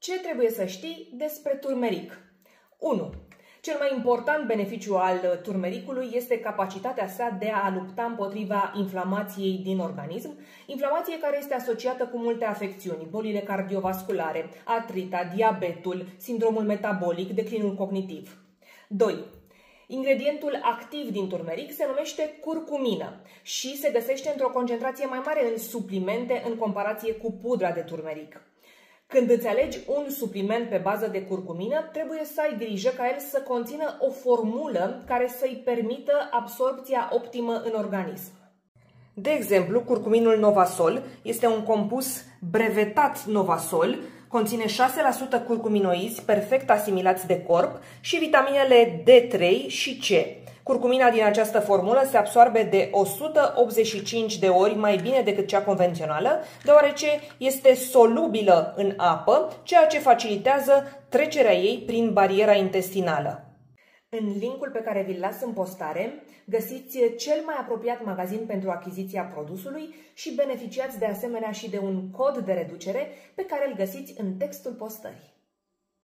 Ce trebuie să știi despre turmeric? 1. Cel mai important beneficiu al turmericului este capacitatea sa de a lupta împotriva inflamației din organism, inflamație care este asociată cu multe afecțiuni, bolile cardiovasculare, artrita, diabetul, sindromul metabolic, declinul cognitiv. 2. Ingredientul activ din turmeric se numește curcumină și se găsește într-o concentrație mai mare în suplimente în comparație cu pudra de turmeric. Când îți alegi un supliment pe bază de curcumină, trebuie să ai grijă ca el să conțină o formulă care să-i permită absorbția optimă în organism. De exemplu, curcuminul Novasol este un compus brevetat Novasol, conține 6% curcuminoizi perfect asimilați de corp și vitaminele D3 și C. Curcumina din această formulă se absorbe de 185 de ori mai bine decât cea convențională, deoarece este solubilă în apă, ceea ce facilitează trecerea ei prin bariera intestinală. În linkul pe care vi-l las în postare, găsiți cel mai apropiat magazin pentru achiziția produsului și beneficiați de asemenea și de un cod de reducere pe care îl găsiți în textul postării.